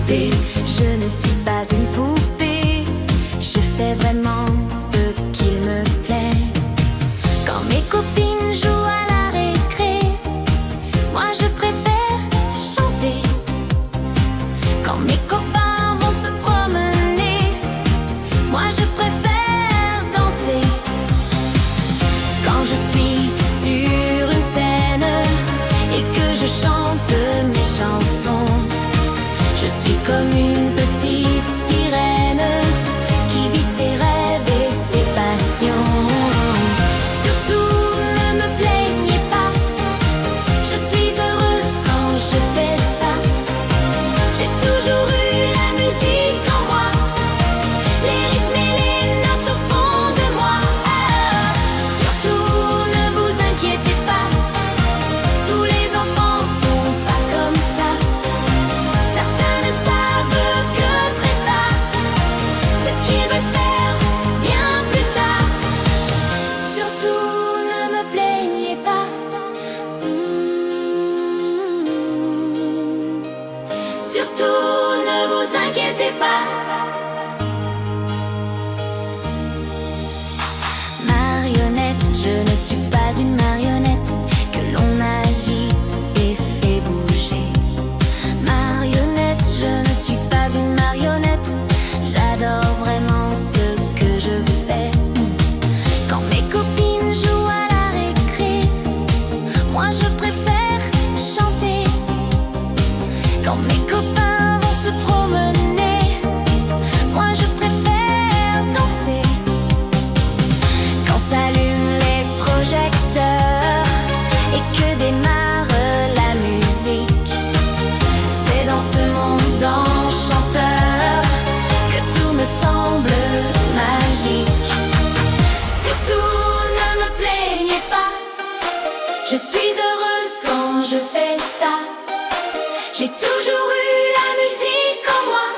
poupée. Je ne suis pas une poupée. Je fais vraiment ce qu'il me plaît. Quand mes copines jouent à la récré, moi je préfère chanter. Quand mes copains vont se promener, moi je préfère danser. Quand je suis sur une scène et que je chante mes chansons, je suis comme une petite sirène qui vit ses rêves et ses passions. Surtout ne me plaignez pas, je suis heureuse quand je fais ça. J'ai toujours eu la musique en moi, les rythmes et les notes au fond de moi. Surtout ne vous inquiétez pas, tous les enfants sont pas comme ça. Certains ne savent que très tard ce qu'ils veulent faire bien plus tard. Surtout ne me plaignez pas. Surtout ne vous inquiétez pas. Marionnette, je ne suis pas une marionnette que l'on agite et fait bouger. Marionnette, je ne suis pas une marionnette. J'adore vraiment ce que je fais. Quand mes copines jouent à la récré, moi je préfère chanter. Quand mes copains vont se promener, moi je préfère danser. Quand s'allument les projecteurs et que démarre la musique, c'est dans ce monde enchanteur que tout me semble magique. Surtout ne me plaignez pas, je suis heureuse quand je fais ça. J'ai toujours eu la musique en moi,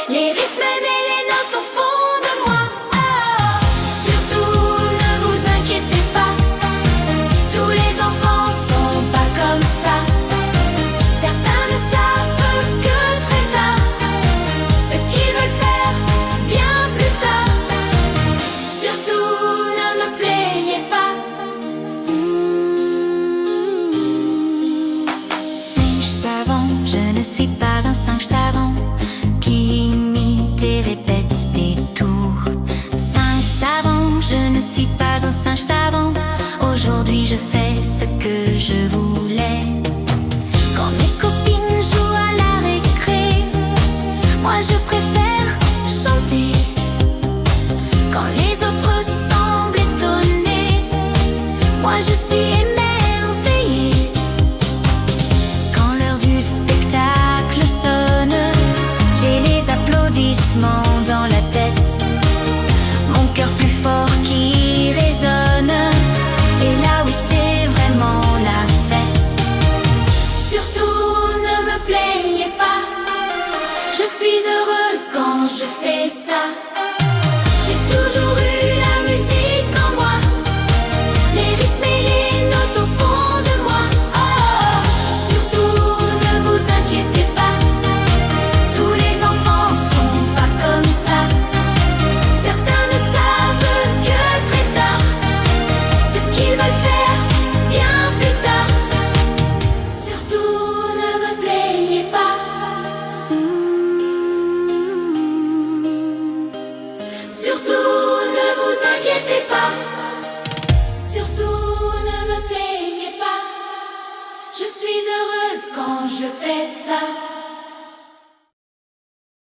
les rythmes et les notes au fond de moi. Surtout ne vous inquiétez pas, tous les enfants sont pas comme ça. Certains ne savent que très tard ce qu'ils veulent faire bien plus tard. Surtout ne me plaignez pas. Singe savant, je ne suis pas un singe savant qui imite et répète des tours. Singe savant, je ne suis pas un singe savant. Aujourd'hui je fais ce que je voulais. Quand mes copines jouent à la récré, moi je préfère chanter. Quand les autres semblent étonnés, moi je suis émerveillée. Quand l'heure du spectacle sonne, j'ai les applaudissements dans la tête, mon cœur plus fort qui résonne. Et là oui c'est vraiment la fête. Surtout ne me plaignez pas, je suis heureuse quand je fais ça. J'ai toujours eu la musique en moi, les rythmes et les notes au fond de moi. Surtout ne vous inquiétez pas, tous les enfants sont pas comme ça. Certains ne savent que très tard ce qu'ils veulent faire bien plus tard. Surtout ne me plaignez pas. Surtout ne vous inquiétez pas. Surtout ne me plaignez pas. Je suis heureuse quand je fais ça.